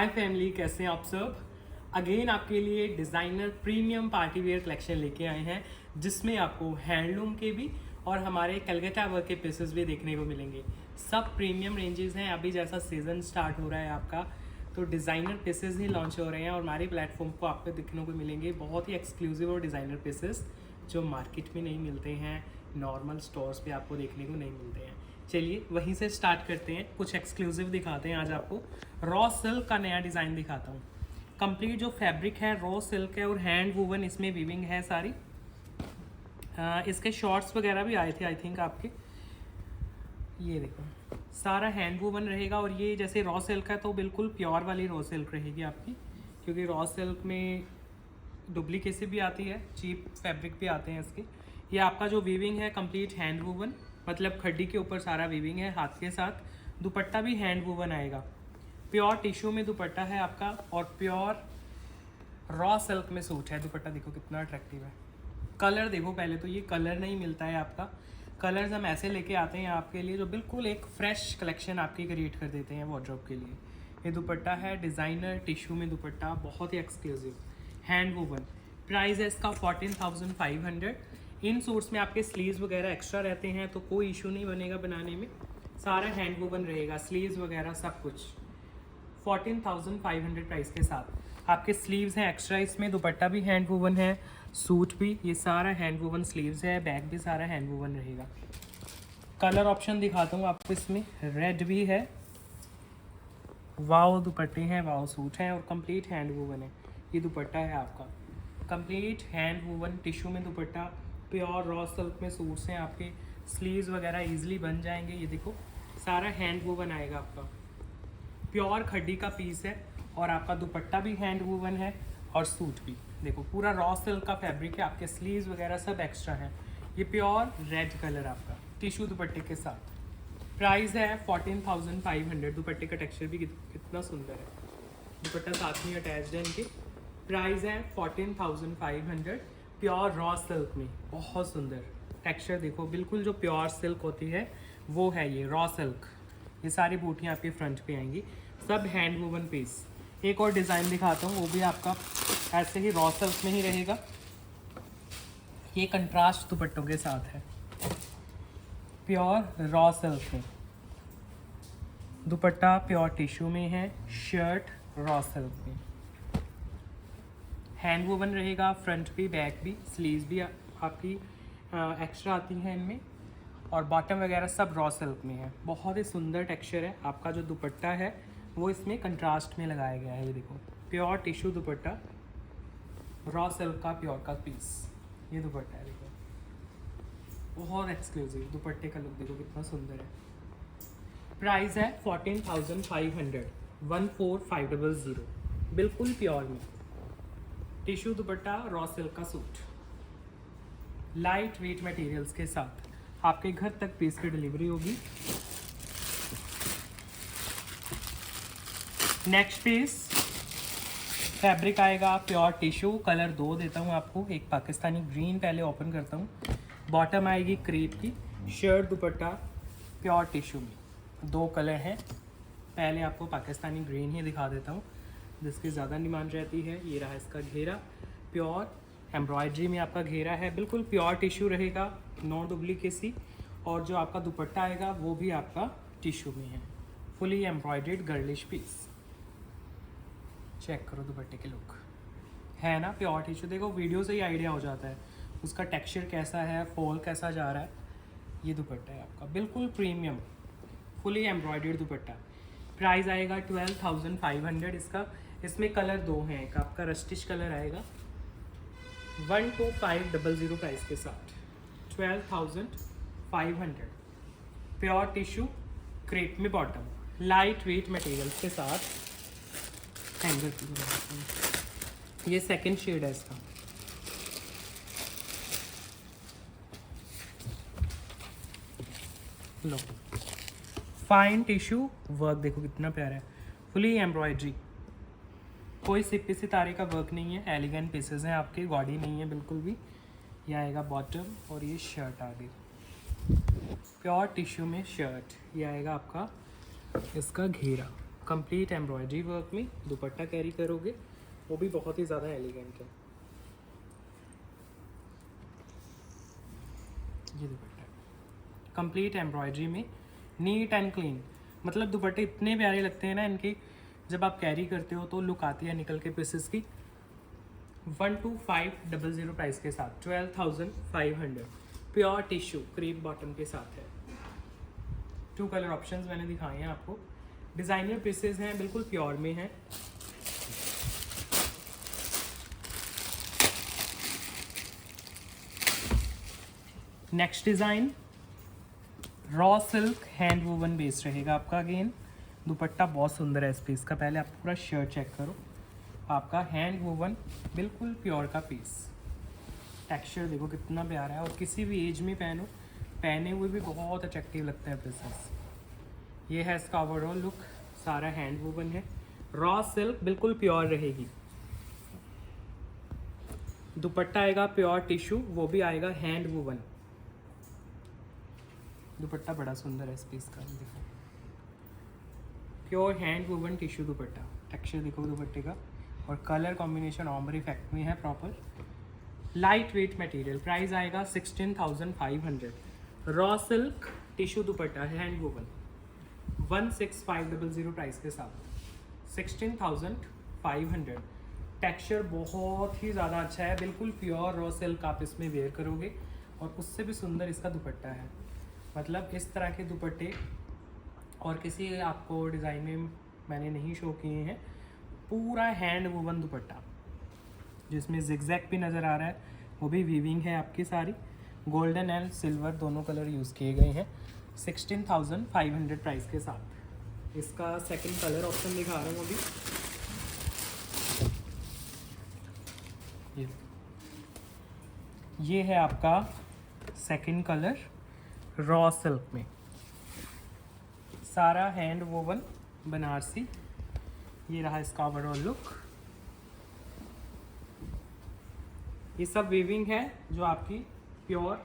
हाय family, कैसे हैं आप सब। अगेन आपके लिए designer premium party wear collection लेके आए हैं, जिसमें आपको हैंडलूम के भी और हमारे कलकत्ता वर्क के पीसेस भी देखने को मिलेंगे। सब प्रीमियम रेंजेस हैं। अभी जैसा सीज़न स्टार्ट हो रहा है आपका, तो डिज़ाइनर पीसेस ही लॉन्च हो रहे हैं और हमारे प्लेटफॉर्म को आपको देखने को मिलेंगे बहुत ही एक्सक्लूसिव और डिज़ाइनर पीसेस जो मार्केट में नहीं मिलते हैं, नॉर्मल स्टोर्स पे आपको देखने को नहीं मिलते हैं। चलिए वहीं से स्टार्ट करते हैं। कुछ एक्सक्लूसिव दिखाते हैं। आज आपको रॉ सिल्क का नया डिज़ाइन दिखाता हूँ। कंप्लीट जो फैब्रिक है रॉ सिल्क है और हैंड वूवन इसमें वीविंग है सारी। इसके शॉर्ट्स वगैरह भी आए थे आई थिंक आपके। ये देखो सारा हैंड वूवन रहेगा और ये जैसे रॉ सिल्क है तो बिल्कुल प्योर वाली रॉ सिल्क रहेगी आपकी, क्योंकि रॉ सिल्क में डुप्लीकेसी भी आती है, चीप फैब्रिक भी आते हैं इसके। ये आपका जो वीविंग है कंप्लीट हैंड वूवन, मतलब खड्डी के ऊपर सारा वीविंग है हाथ के साथ। दुपट्टा भी हैंड वूवन आएगा, प्योर टिश्यू में दुपट्टा है आपका और प्योर रॉ सिल्क में सूट है। दुपट्टा देखो कितना अट्रैक्टिव है। कलर देखो, पहले तो ये कलर नहीं मिलता है आपका। कलर्स हम ऐसे लेके आते हैं आपके लिए जो बिल्कुल एक फ्रेश कलेक्शन आपकी क्रिएट कर देते हैं वार्डरोब के लिए। ये दुपट्टा है डिज़ाइनर टिश्यू में दुपट्टा, बहुत ही एक्सक्लूसिव हैंड वूवन। प्राइस है इसका 14,500। इन सूट्स में आपके स्लीव्स वगैरह एक्स्ट्रा रहते हैं तो कोई इशू नहीं बनेगा बनाने में। सारा हैंड वूवन रहेगा, स्लीव्स वगैरह सब कुछ 14,500 प्राइस के साथ। आपके स्लीव्स हैं एक्स्ट्रा, इसमें दुपट्टा भी हैंड वूवन है, सूट भी, ये सारा हैंड वूवन स्लीव्स है, बैक भी सारा हैंड वूवन रहेगा। कलर ऑप्शन दिखाता हूँ आपको, इसमें रेड भी है, वाव दुपट्टे हैं, वाव सूट हैं और कंप्लीट हैंड वूवन है। ये दुपट्टा है आपका कंप्लीट हैंड वूवन टिश्यू में दुपट्टा, प्योर रॉ सिल्क में सूट्स हैं आपके। स्लीव्स वगैरह इजीली बन जाएंगे। ये देखो सारा हैंड वूवन आएगा आपका, प्योर खड्डी का पीस है और आपका दुपट्टा भी हैंड वूवन है और सूट भी देखो पूरा रॉ सिल्क का फैब्रिक है। आपके स्लीव्स वगैरह सब एक्स्ट्रा हैं। ये प्योर रेड कलर आपका टिश्यू दुपट्टे के साथ। प्राइस है 14,500। दुपट्टे का टेक्सचर भी कितना सुंदर है, दुपट्टा साथ में अटैच्ड है इनके। प्राइस है 14,500 प्योर रॉ सिल्क में, बहुत सुंदर टेक्सचर देखो, बिल्कुल जो प्योर सिल्क होती है वो है ये रॉ सिल्क। ये सारी बूटियाँ आपके फ्रंट पे आएंगी, सब हैंड वूवन पीस। एक और डिज़ाइन दिखाता हूँ, वो भी आपका ऐसे ही रॉ सिल्क में ही रहेगा। ये कंट्रास्ट दुपट्टों के साथ है, प्योर रॉ सिल्क में दुपट्टा, प्योर टिश्यू में है, शर्ट रॉ सिल्क में, हैंड वूवन रहेगा, फ्रंट भी बैक भी, स्लीव्स भी आपकी एक्स्ट्रा आती हैं इनमें और बॉटम वगैरह सब रॉ सिल्क में है। बहुत ही सुंदर टेक्सचर है। आपका जो दुपट्टा है वो इसमें कंट्रास्ट में लगाया गया है। ये देखो प्योर टिश्यू दुपट्टा, रॉ सिल्क का प्योर का पीस, ये दुपट्टा है देखो, बहुत एक्सक्लूसिव दुपट्टे का लुक देखो कितना सुंदर है। प्राइस है 14,500, 14,500, बिल्कुल प्योर में टिश्यू दुपट्टा, रॉ सिल्क का सूट, लाइट वेट मटेरियल्स के साथ आपके घर तक पीस की डिलीवरी होगी। नेक्स्ट पीस फैब्रिक आएगा प्योर टिश्यू, कलर दो देता हूँ आपको। एक पाकिस्तानी ग्रीन पहले ओपन करता हूँ, बॉटम आएगी क्रेप की, शर्ट दुपट्टा प्योर टिश्यू में, दो कलर हैं। पहले आपको पाकिस्तानी ग्रीन ही दिखा देता हूँ जिसकी ज़्यादा डिमांड रहती है। ये रहा इसका घेरा, प्योर एम्ब्रॉयडरी में आपका घेरा है, बिल्कुल प्योर टिश्यू रहेगा, नो डुप्लीकेसी। और जो आपका दुपट्टा आएगा वो भी आपका टिश्यू में है, fully embroidered girlish piece. Check करो दुपट्टे के लुक, है ना प्योर टिश्यू। देखो वीडियो से ही आइडिया हो जाता है उसका टेक्सचर कैसा है, फॉल कैसा जा रहा है। ये दुपट्टा है आपका बिल्कुल प्रीमियम, फुली एम्ब्रॉयडर्ड दुपट्टा। प्राइस आएगा 12,500 इसका। इसमें कलर दो हैं, एक आपका रस्टिश कलर आएगा 12,500 प्राइस के साथ, 12,500 प्योर टिश्यू क्रेप में बॉटम, लाइट वेट मटेरियल्स के साथ। हैंगर की ये सेकंड शेड है इसका, लो फाइन टिश्यू वर्क देखो कितना प्यारा है, फुली एम्ब्रॉयडरी, कोई सिप्पी सितारे का वर्क नहीं है, एलिगेंट पीसेस हैं आपके, गॉडी नहीं है बिल्कुल भी। ये आएगा बॉटम और ये शर्ट आ गई प्योर टिश्यू में शर्ट। ये आएगा आपका इसका घेरा, कंप्लीट एम्ब्रॉयडरी वर्क में दुपट्टा कैरी करोगे, वो भी बहुत ही ज़्यादा एलिगेंट है। ये दुपट्टा कंप्लीट एम्ब्रॉयडरी में, नीट एंड क्लीन। मतलब दुपट्टे इतने प्यारे लगते हैं ना इनके, जब आप कैरी करते हो तो लुक आती है निकल के पीसेस की। 12500 प्राइस के साथ 12,500 प्योर टिश्यू क्रीप बॉटम के साथ है। 2 कलर ऑप्शंस मैंने दिखाए हैं आपको। डिज़ाइनर पीसेस हैं, बिल्कुल प्योर में हैं। Next design raw silk hand woven base रहेगा आपका। अगेन दुपट्टा बहुत सुंदर है इस पीस का। पहले आप पूरा शर्ट चेक करो, आपका हैंड वूवन बिल्कुल प्योर का पीस। टेक्सचर देखो कितना प्यारा है, और किसी भी एज में पहने हुए भी बहुत अट्रैक्टिव लगता है पीसेस। ये है इसका ओवरऑल लुक, सारा हैंड वूवन है। रॉ सिल्क बिल्कुल प्योर रहेगी। दुपट्टा आएगा प्योर टिश्यू, वो भी आएगा हैंड वूवन। दुपट्टा बड़ा सुंदर है इस पीस का, देखो प्योर हैंड वूवन टिश्यू दुपट्टा। टेक्सचर देखो दुपट्टे का, और कलर कॉम्बिनेशन ऑम्बर इफेक्ट में है proper. Light weight material. Price आएगा 16,500। रॉ सिल्क टिश्यू दुपट्टा है हैंड वूवन, 16500 प्राइस के साथ 16,500। टेक्सचर बहुत ही ज़्यादा अच्छा है, बिल्कुल प्योर रॉ सिल्क आप इसमें वेयर करोगे, और उससे भी सुंदर इसका दुपट्टा है। मतलब इस तरह के दुपट्टे और किसी आपको डिज़ाइन में मैंने नहीं शो किए हैं। पूरा हैंड वूवन दुपट्टा जिसमें जिगजैग भी नज़र आ रहा है, वो भी वीविंग है आपकी सारी। गोल्डन एंड सिल्वर दोनों कलर यूज़ किए गए हैं। 16,500 प्राइस के साथ। इसका सेकंड कलर ऑप्शन दिखा रहा हूँ अभी। ये है आपका सेकंड कलर रॉ सिल्क में, सारा हैंड वोवन बनारसी। ये रहा इसका ओवरऑल लुक। ये सब वीविंग है जो आपकी प्योर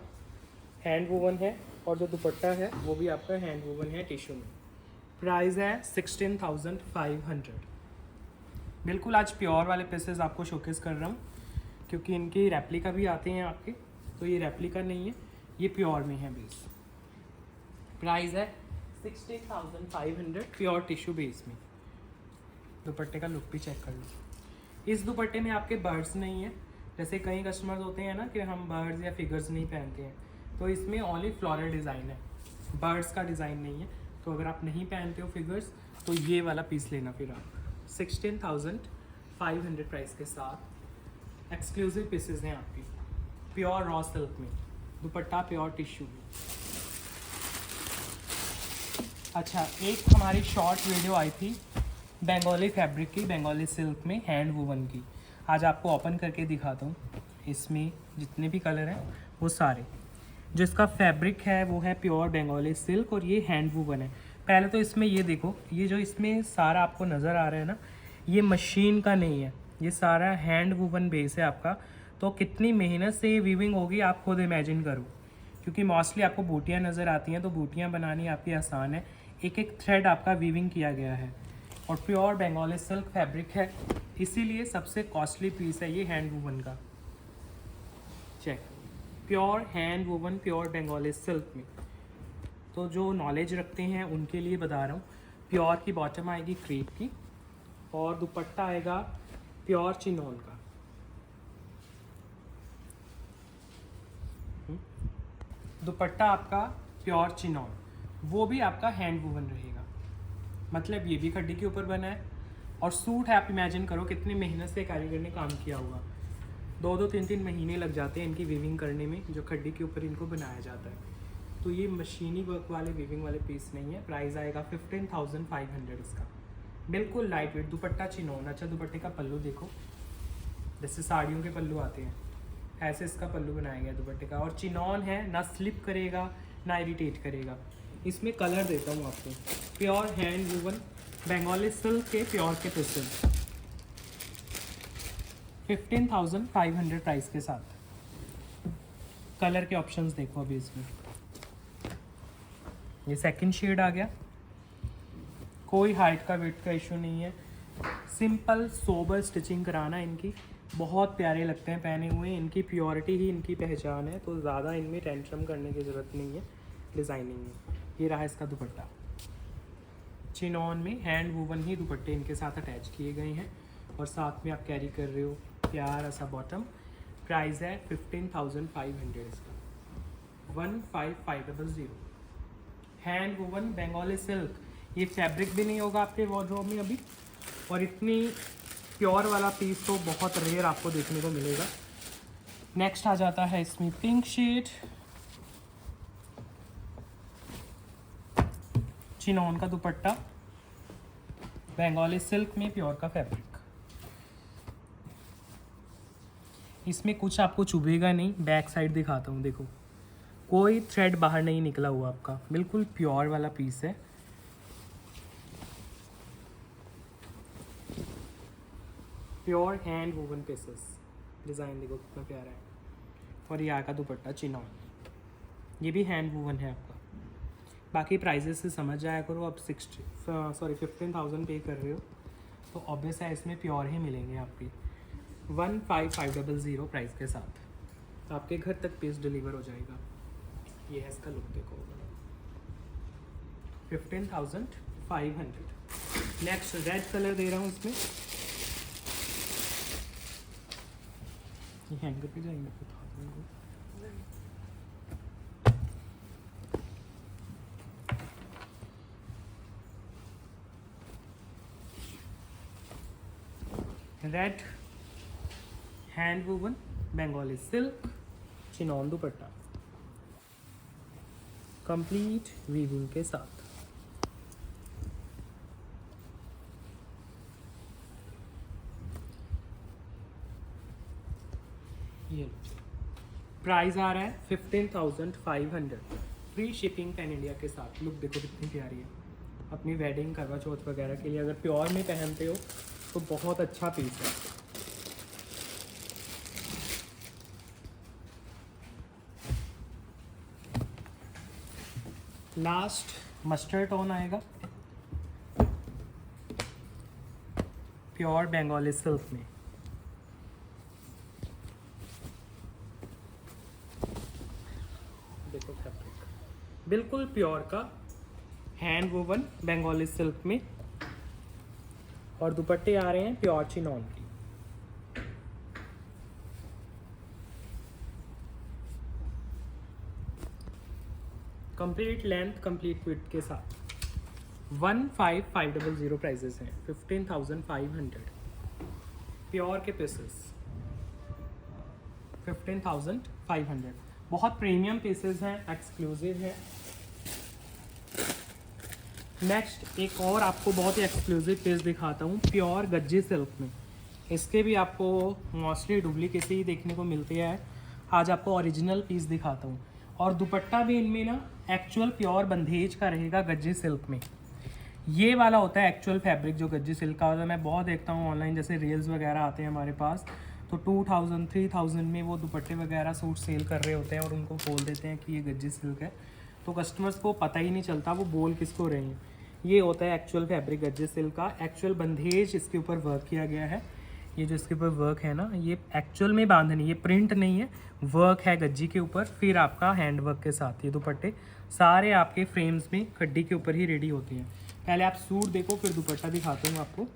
हैंड वोवन है, और जो दुपट्टा है वो भी आपका हैंड वोवन है टिश्यू में। प्राइस है 16,500। बिल्कुल आज प्योर वाले पीसेस आपको शोकेस कर रहा हूँ, क्योंकि इनके रेप्लिका भी आते हैं आपके, तो ये रेप्लिका नहीं है, ये प्योर में है बेस। प्राइस है 16,500 प्योर टिश्यू बेस में। दुपट्टे का लुक भी चेक कर लो। इस दुपट्टे में आपके बर्ड्स नहीं है, जैसे कई कस्टमर्स होते हैं ना कि हम बर्ड्स या फिगर्स नहीं पहनते हैं, तो इसमें ओनली फ्लोरल डिज़ाइन है, बर्ड्स का डिज़ाइन नहीं है। तो अगर आप नहीं पहनते हो फिगर्स तो ये वाला पीस लेना फिर आप। 16,500 प्राइस के साथ एक्सक्लूसिव पीसेस हैं आपकी, प्योर रॉ सिल्क में, दुपट्टा प्योर टिश्यू में। अच्छा, एक हमारी शॉर्ट वीडियो आई थी बंगाली फैब्रिक की, बंगाली सिल्क में हैंड वूवन की। आज आपको ओपन करके दिखाता हूँ। इसमें जितने भी कलर हैं वो सारे, जो इसका फैब्रिक है वो है प्योर बंगाली सिल्क, और ये हैंड वूवन है। पहले तो इसमें ये देखो, ये जो इसमें सारा आपको नज़र आ रहा है ना, ये मशीन का नहीं है, ये सारा हैंड वूवन बेस है आपका। तो कितनी मेहनत से ये वीविंग होगी आप खुद इमेजिन करो, क्योंकि मोस्टली आपको बूटियाँ नज़र आती हैं, तो बूटियाँ बनानी आपकी आसान है। एक एक थ्रेड आपका वीविंग किया गया है, और प्योर बंगाली सिल्क फैब्रिक है, इसीलिए सबसे कॉस्टली पीस है ये हैंड वूवन का। Check, pure hand woven pure Bengali silk में। तो जो नॉलेज रखते हैं उनके लिए बता रहा हूँ। प्योर की बॉटम आएगी क्रीप की, और दुपट्टा आएगा प्योर चिनोन का। दुपट्टा आपका प्योर चिनोन, वो भी आपका हैंड वूवन रहेगा। मतलब ये भी खड्डी के ऊपर बना है, और सूट है, आप इमेजिन करो कितनी मेहनत से कारीगर ने काम किया होगा। 2-2, 3-3 महीने लग जाते हैं इनकी वीविंग करने में, जो खड्डी के ऊपर इनको बनाया जाता है। तो ये मशीनी वर्क वाले वीविंग वाले पीस नहीं है। प्राइस आएगा 15,500 इसका। बिल्कुल लाइट वेट दुपट्टा चिनोन। अच्छा, दुपट्टे का पल्लू देखो, जैसे साड़ियों के पल्लू आते हैं, ऐसे इसका पल्लू बनाया गया दुपट्टे का, और चिनोन है, ना स्लिप करेगा ना इरिटेट करेगा। इसमें कलर देता हूँ आपको, pure hand woven Bengali silk के प्योर के पीसेस, 15,500 प्राइस के साथ। कलर के ऑप्शंस देखो अभी इसमें। ये सेकंड शेड आ गया, कोई हाइट का वेट का इशू नहीं है। सिंपल सोबर स्टिचिंग कराना इनकी, बहुत प्यारे लगते हैं पहने हुए। इनकी प्योरिटी ही इनकी पहचान है, तो ज़्यादा इनमें टेंशन करने की ज़रूरत नहीं है डिज़ाइनिंग में। ये रहा इसका दुपट्टा, चिनॉन में हैंड वूवन ही दुपट्टे इनके साथ अटैच किए गए हैं और साथ में आप कैरी कर रहे हो प्यारा सा बॉटम। प्राइस है 15,500 इसका, 15,500। हैंड वूवन बंगाली सिल्क, ये फैब्रिक भी नहीं होगा आपके वार्डरोब में अभी, और इतनी प्योर वाला पीस तो बहुत रेयर आपको देखने को मिलेगा। नेक्स्ट आ जाता है इसमें पिंक शेड, चिनॉन का दुपट्टा, बंगाली सिल्क में प्योर का फैब्रिक। इसमें कुछ आपको चुभेगा नहीं। बैक साइड दिखाता हूँ, देखो कोई थ्रेड बाहर नहीं निकला हुआ आपका, बिल्कुल प्योर वाला पीस है। Pure hand woven pieces, design देखो कितना प्यारा है। और ये आका दुपट्टा चिनॉन, ये भी हैंड वूवन है आपका। बाकी प्राइजेस से समझ जाया करो, अब 15,000 पे कर रहे हो तो ऑब्वियस है इसमें प्योर ही मिलेंगे आपकी। 15,500 प्राइस के साथ आपके घर तक पीस डिलीवर हो जाएगा। ये है इसका लुक, देखो 15,500। नेक्स्ट रेड कलर दे रहा हूँ इसमें, ये हैंगर पे जाएंगे तो red hand woven Bengali silk chinon दुपट्टा कंप्लीट वीविंग के साथ। ये प्राइस आ रहा है 15,500, फ्री शिपिंग पैन इंडिया के साथ। लुक देखो कितनी प्यारी है, अपनी वेडिंग करवा चौथ वगैरह के लिए अगर प्योर में पहनते हो तो बहुत अच्छा पीस है। लास्ट मस्टर्ड टोन आएगा प्योर बंगाली सिल्क में। देखो फैब्रिक बिल्कुल प्योर का हैंड वूवन बंगाली सिल्क में, और दुपट्टे आ रहे हैं प्योर चिनॉन की। कंप्लीट लेंथ कंप्लीट विड्थ के साथ 15,500 प्राइजेस हैं। 15,500 प्योर के पीसेस 15,500, बहुत प्रीमियम पीसेस हैं, एक्सक्लूसिव है। नेक्स्ट एक और आपको बहुत ही एक्सक्लूसिव पीस दिखाता हूँ प्योर गज्जी सिल्क में। इसके भी आपको मोस्टली डुप्लीकेट ही देखने को मिलती है, आज आपको ओरिजिनल पीस दिखाता हूँ। और दुपट्टा भी इनमें ना एक्चुअल प्योर बंधेज का रहेगा गज्जी सिल्क में। ये वाला होता है एक्चुअल फैब्रिक जो गज्जी सिल्क का होता है। मैं बहुत देखता हूँ ऑनलाइन, जैसे रील्स वगैरह आते हैं हमारे पास, तो 2,000 3,000 में वो दुपट्टे वगैरह सूट सेल कर रहे होते हैं और उनको बोल देते हैं कि ये गज्जी सिल्क है, तो कस्टमर्स को पता ही नहीं चलता वो बोल किसको रहे हैं। ये होता है एक्चुअल फैब्रिक गज्जी सिल्क का, एक्चुअल बंधेज इसके ऊपर वर्क किया गया है। ये जो इसके ऊपर वर्क है ना, ये एक्चुअल में बांधनी, ये प्रिंट नहीं है, वर्क है गज्जी के ऊपर। फिर आपका हैंड वर्क के साथ ये दुपट्टे सारे आपके फ्रेम्स में कड्डी के ऊपर ही रेडी होते हैं। पहले आप सूट देखो फिर दुपट्टा दिखाता हूँ आपको।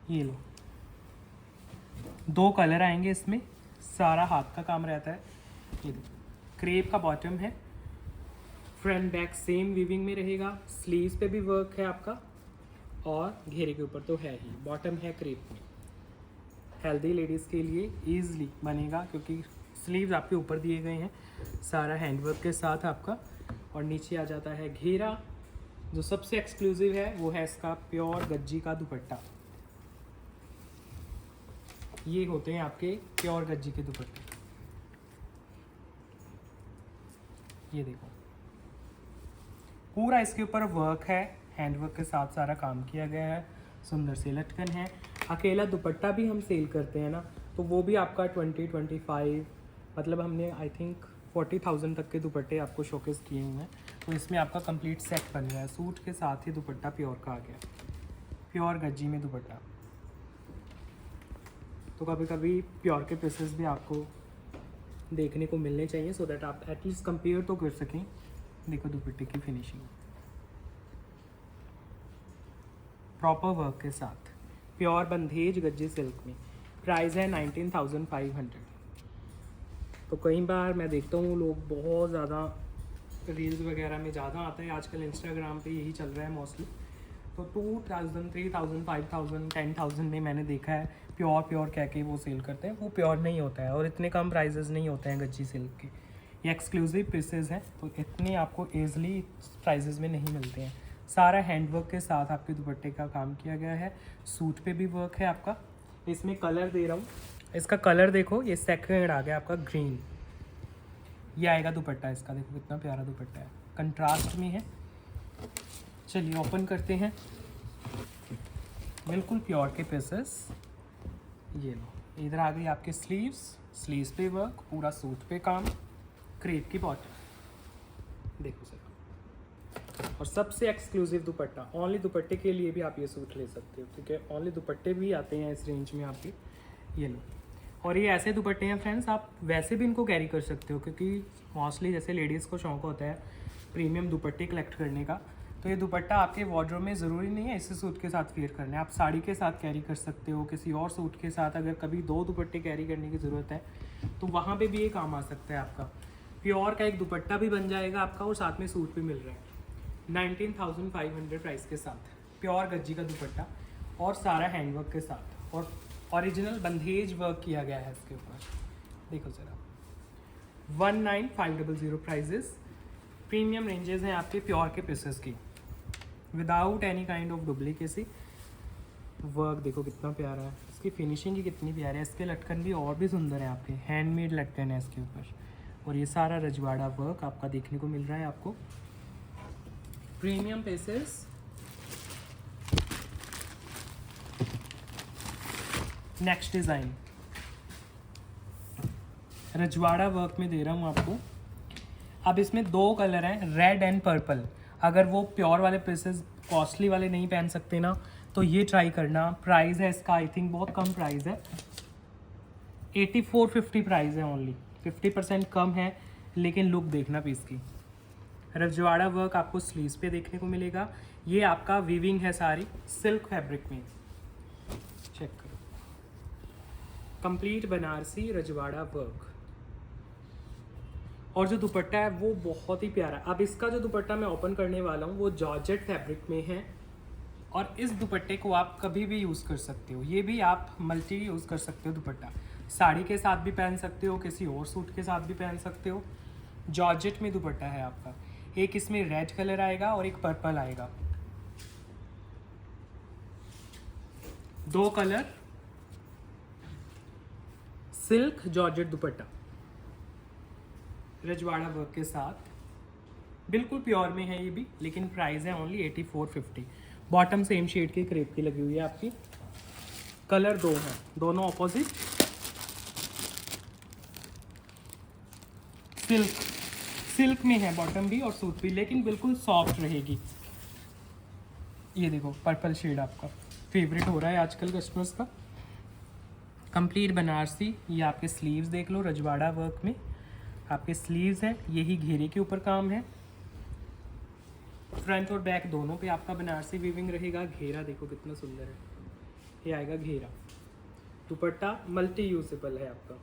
ये लो, 2 कलर आएंगे इसमें, सारा हाथ का काम रहता है। ये देखो क्रेप का बॉटम है, फ्रंट बैक सेम वीविंग में रहेगा, स्लीव्स पे भी वर्क है आपका, और घेरे के ऊपर तो है ही, बॉटम है क्रेप में। हेल्दी लेडीज़ के लिए ईजिली बनेगा क्योंकि स्लीव्स आपके ऊपर दिए गए हैं, सारा हैंडवर्क के साथ आपका। और नीचे आ जाता है घेरा, जो सबसे एक्सक्लूसिव है वो है इसका प्योर गज्जी का दुपट्टा। ये होते हैं आपके प्योर गज्जी के दुपट्टे। ये देखो पूरा इसके ऊपर वर्क है, हैंडवर्क के साथ सारा काम किया गया है, सुंदर से लटकन है। अकेला दुपट्टा भी हम सेल करते हैं ना, तो वो भी आपका 20-25, मतलब हमने आई थिंक 40,000 तक के दुपट्टे आपको शोकेस किए हुए हैं। तो इसमें आपका कंप्लीट सेट बन गया है, सूट के साथ ही दुपट्टा प्योर का आ गया। प्योर गज्जी में दुपट्टा। तो कभी कभी प्योर के पीसेस भी आपको देखने को मिलने चाहिए, सो दैट आप एटलीस्ट कंपेयर तो कर सकें। देखो दुपट्टे की फिनिशिंग प्रॉपर वर्क के साथ, प्योर बंधेज गज्जी सिल्क में। प्राइस है 19,500। तो कई बार मैं देखता हूँ लोग बहुत ज़्यादा रील्स वगैरह में ज़्यादा आता है, आजकल इंस्टाग्राम पे यही चल रहा है मोस्टली। तो 2,000, 3,000, 5,000, 10,000 में मैंने देखा है प्योर कह के वो सेल करते हैं। वो प्योर नहीं होता है और इतने कम प्राइजेस नहीं होते हैं गज्जी सिल्क के। ये एक्सक्लूसिव पीसेस हैं, तो इतने आपको ईज़िली प्राइजेस में नहीं मिलते हैं। सारा हैंडवर्क के साथ आपके दुपट्टे का काम किया गया है। सूट पे भी वर्क है आपका। इसमें कलर दे रहा हूँ, इसका कलर देखो, ये सेकंड आ गया आपका ग्रीन। ये आएगा दुपट्टा इसका, देखो कितना प्यारा दुपट्टा है, कंट्रास्ट में है। चलिए ओपन करते हैं। बिल्कुल प्योर के पीसेस। ये लो, इधर आ गई आपके स्लीव्स पे वर्क, पूरा सूट पे काम, क्रेप की बॉटम। देखो सर, और सबसे एक्सक्लूसिव दुपट्टा, ओनली दुपट्टे के लिए भी आप ये सूट ले सकते हो, ठीक है। ओनली दुपट्टे भी आते हैं इस रेंज में आपके। ये लो, और ये ऐसे दुपट्टे हैं फ्रेंड्स, आप वैसे भी इनको कैरी कर सकते हो, क्योंकि मोस्टली जैसे लेडीज़ को शौक होता है प्रीमियम दुपट्टे कलेक्ट करने का। तो ये दुपट्टा आपके वार्डरोब में ज़रूरी नहीं है इसी सूट के साथ वेयर करना है, आप साड़ी के साथ कैरी कर सकते हो, किसी और सूट के साथ। अगर कभी 2 दुपट्टे कैरी करने की ज़रूरत है तो वहाँ पे भी ये काम आ सकता है आपका। प्योर का एक दुपट्टा भी बन जाएगा आपका और साथ में सूट भी मिल रहा है 19,500 प्राइस के साथ। प्योर गज्जी का दुपट्टा और सारा हैंडवर्क के साथ, और ओरिजिनल बंधेज वर्क किया गया है इसके ऊपर। देखो ज़रा, 19,500 प्राइजेस। प्रीमियम रेंजेस हैं आपके प्योर के पीसेस की, without any kind of duplicacy. Work देखो कितना प्यारा है, इसकी फिनिशिंग ही कितनी प्यारी है। इसके लटकन भी और भी सुंदर है, आपके हैंडमेड लटकन है इसके ऊपर। और ये सारा रजवाड़ा वर्क आपका देखने को मिल रहा है आपको। Premium pieces. नेक्स्ट डिज़ाइन रजवाड़ा वर्क में दे रहा हूँ आपको। अब इसमें 2 कलर हैं, रेड एंड पर्पल। अगर वो प्योर वाले पीसेस कॉस्टली वाले नहीं पहन सकते ना, तो ये ट्राई करना। प्राइस है इसका आई थिंक बहुत कम प्राइस है, 8450 प्राइस है ओनली, 50% कम है। लेकिन लुक देखना पीस की। रजवाड़ा वर्क आपको स्लीव्स पे देखने को मिलेगा। ये आपका वीविंग है सारी सिल्क फैब्रिक में, चेक करो। कंप्लीट बनारसी रजवाड़ा वर्क, और जो दुपट्टा है वो बहुत ही प्यारा। अब इसका जो दुपट्टा मैं ओपन करने वाला हूँ वो जॉर्जेट फैब्रिक में है, और इस दुपट्टे को आप कभी भी यूज़ कर सकते हो। ये भी आप मल्टी यूज़ कर सकते हो दुपट्टा, साड़ी के साथ भी पहन सकते हो, किसी और सूट के साथ भी पहन सकते हो। जॉर्जेट में दुपट्टा है आपका। एक इसमें रेड कलर आएगा और एक पर्पल आएगा, 2 कलर। सिल्क जॉर्जेट दुपट्टा रजवाड़ा वर्क के साथ, बिल्कुल प्योर में है ये भी, लेकिन प्राइस है ओनली 8450। बॉटम सेम शेड की क्रेप की लगी हुई है आपकी। कलर 2 हैं, दोनों ऑपोजिट। सिल्क में है बॉटम भी और सूट भी, लेकिन बिल्कुल सॉफ्ट रहेगी। ये देखो पर्पल शेड आपका फेवरेट हो रहा है आजकल कस्टमर्स का। कंप्लीट बनारसी। ये आपके स्लीव्स देख लो, रजवाड़ा वर्क में आपके स्लीव्स हैं, यही घेरे के ऊपर काम है। फ्रंट और बैक दोनों पे आपका बनारसी वीविंग रहेगा। घेरा देखो कितना सुंदर है, ये आएगा घेरा। दुपट्टा मल्टी यूजेबल है आपका,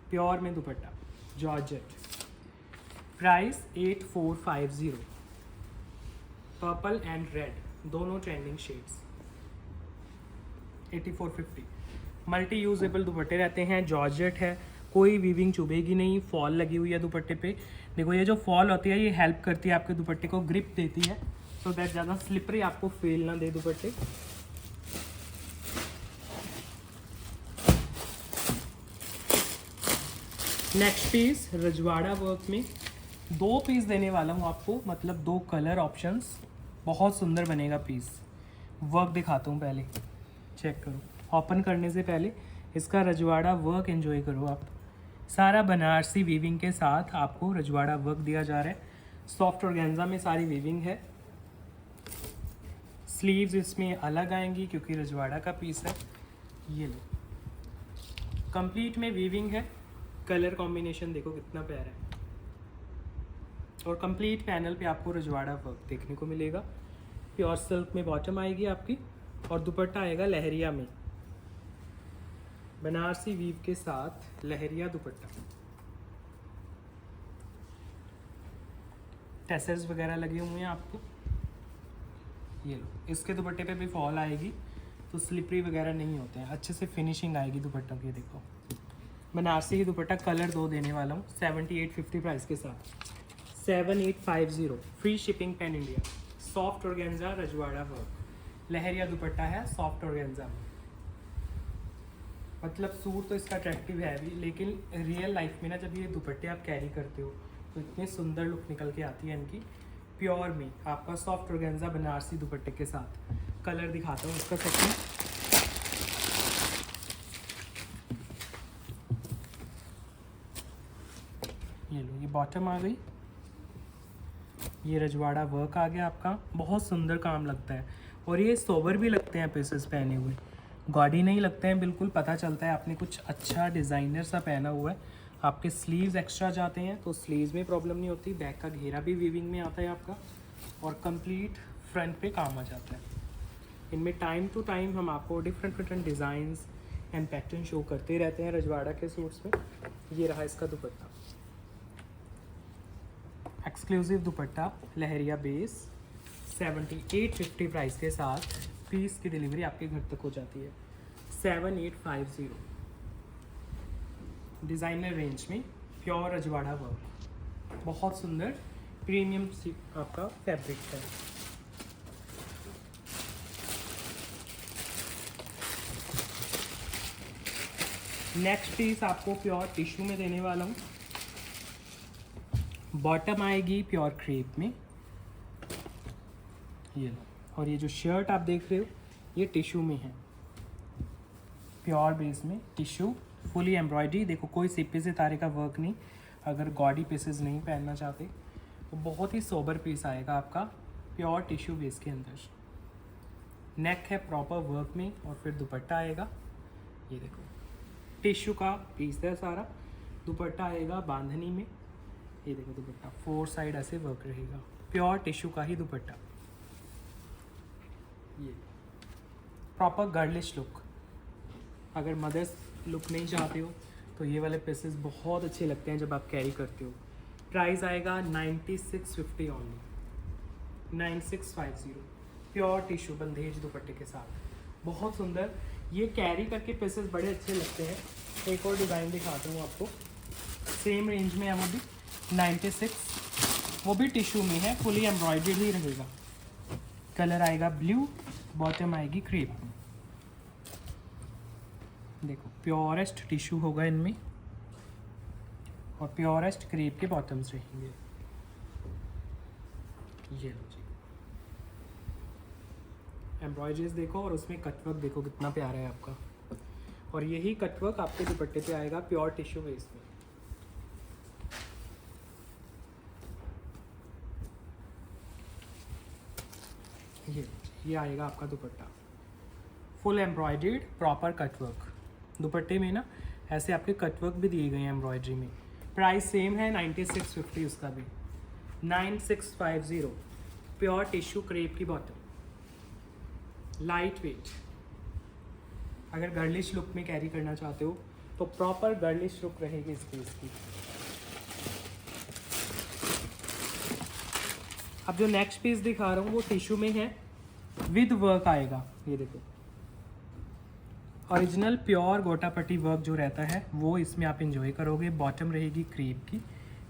प्योर में दुपट्टा georgette. Price 8450। Purple and red दोनों ट्रेंडिंग शेड्स, 8450। मल्टी यूजेबल दुपट्टे रहते हैं, जॉर्जेट है, कोई वीविंग चुभेगी नहीं। फॉल लगी हुई है दुपट्टे पे। देखो ये जो फॉल होती है ये हेल्प करती है आपके दुपट्टे को, ग्रिप देती है, सो दैट ज़्यादा स्लिपरी आपको फेल ना दे दुपट्टे। नेक्स्ट पीस रजवाड़ा वर्क में 2 पीस देने वाला हूँ आपको, मतलब 2 कलर ऑप्शंस। बहुत सुंदर बनेगा पीस। वर्क दिखाता हूँ पहले, चेक करो। ओपन करने से पहले इसका रजवाड़ा वर्क एंजॉय करो आप। सारा बनारसी वीविंग के साथ आपको रजवाड़ा वर्क दिया जा रहा है। सॉफ्ट ऑर्गेन्जा में सारी वीविंग है। स्लीव्स इसमें अलग आएंगी क्योंकि रजवाड़ा का पीस है। ये लो, कंप्लीट में वीविंग है। कलर कॉम्बिनेशन देखो कितना प्यारा है। और कंप्लीट पैनल पे आपको रजवाड़ा वर्क देखने को मिलेगा। प्योर सिल्क में बॉटम आएगी आपकी और दुपट्टा आएगा लहरिया में, बनारसी वीव के साथ लहरिया दुपट्टा। टैसल्स वगैरह लगे हुए हैं आपको। ये लो, इसके दुपट्टे पे भी फॉल आएगी तो स्लिपरी वगैरह नहीं होते हैं, अच्छे से फिनिशिंग आएगी दुपट्टों की। देखो बनारसी ही दुपट्टा, कलर 2 देने वाला हूँ 7850 प्राइस के साथ। 7850 free shipping pan India. Soft organza रजवाड़ा वर्क, लहरिया दुपट्टा है सॉफ्ट ऑर्गेन्जा में। मतलब सूट तो इसका अट्रैक्टिव है भी, लेकिन रियल लाइफ में ना जब ये दुपट्टे आप कैरी करते हो तो इतनी सुंदर लुक निकल के आती है इनकी। प्योर में आपका सॉफ्ट ऑर्गेन्जा बनारसी दुपट्टे के साथ। कलर दिखाता हूँ इसका सेकंड। ये लो, ये बॉटम आ गई, ये रजवाड़ा वर्क आ गया आपका। बहुत सुंदर काम लगता है और ये सोबर भी लगते हैं पीसेस पहने हुए, गॉडी नहीं लगते हैं बिल्कुल। पता चलता है आपने कुछ अच्छा डिज़ाइनर सा पहना हुआ है। आपके स्लीव्स एक्स्ट्रा जाते हैं तो स्लीव्स में प्रॉब्लम नहीं होती। बैक का घेरा भी वीविंग में आता है आपका और कंप्लीट फ्रंट पे काम आ जाता है। इनमें टाइम टू टाइम हम आपको different designs and pattern show करते रहते हैं रजवाड़ा के सूट्स में। ये रहा इसका दुपट्टा, एक्सक्लूसिव दुपट्टा लहरिया बेस, 7850 प्राइस के साथ। पीस की डिलीवरी आपके घर तक हो जाती है। 7850 डिज़ाइनर रेंज में प्योर रजवाड़ा वर्क, बहुत सुंदर प्रीमियम आपका फैब्रिक है। नेक्स्ट पीस आपको प्योर टिश्यू में देने वाला हूँ। बॉटम आएगी प्योर क्रेप में, ये लो। और ये जो शर्ट आप देख रहे हो ये टिश्यू में है, प्योर बेस में टिश्यू, फुली एम्ब्रॉयडरी। देखो कोई सिप्पे सितारे का वर्क नहीं। अगर गॉडी पीसेस नहीं पहनना चाहते तो बहुत ही सोबर पीस आएगा आपका प्योर टिश्यू बेस के अंदर। नेक है प्रॉपर वर्क में और फिर दुपट्टा आएगा। ये देखो टिश्यू का पीस है सारा। दुपट्टा आएगा बांधनी में, ये देखो दुपट्टा 4 साइड ऐसे वर्क रहेगा। प्योर टिश्यू का ही दुपट्टा। ये प्रॉपर गर्लिश लुक। अगर मदर्स लुक नहीं चाहते हो तो ये वाले पीसेस बहुत अच्छे लगते हैं जब आप कैरी करते हो। प्राइस आएगा 9650 ओनली, 9650 प्योर टिश्यू बंदेज दुपट्टे के साथ। बहुत सुंदर, ये कैरी करके पीसेस बड़े अच्छे लगते हैं। एक और डिज़ाइन दिखाता हूँ आपको, सेम रेंज में है वो भी 96, वो भी टिश्यू में है, फुली एम्ब्रॉयडर्ड ही रहेगा। कलर आएगा ब्लू, बॉटम आएगी क्रेप। देखो प्योरेस्ट टिश्यू होगा इनमें और प्योरेस्ट क्रेप के बॉटम्स रहेंगे। ये लो जी, एम्ब्रॉयडरीज देखो और उसमें कटवर्क देखो कितना प्यारा है आपका। और यही कटवर्क आपके दुपट्टे पे आएगा प्योर टिश्यू बेस में। ये आएगा आपका दुपट्टा, फुल एम्ब्रॉयडर्ड प्रॉपर कटवर्क। दुपट्टे में ना ऐसे आपके कटवर्क भी दिए गए हैं एम्ब्रॉयडरी में। प्राइस सेम है 9650 उसका भी, 9650 प्योर टिश्यू क्रेप की बॉटम, लाइट वेट। अगर गर्लिश लुक में कैरी करना चाहते हो तो प्रॉपर गर्लिश लुक रहेगी इस पीस की। अब जो नेक्स्ट पीस दिखा रहा हूँ वो टिश्यू में है, विद वर्क आएगा। ये देखो ओरिजिनल प्योर गोटापट्टी वर्क जो रहता है वो इसमें आप इंजॉय करोगे। बॉटम रहेगी क्रेप की,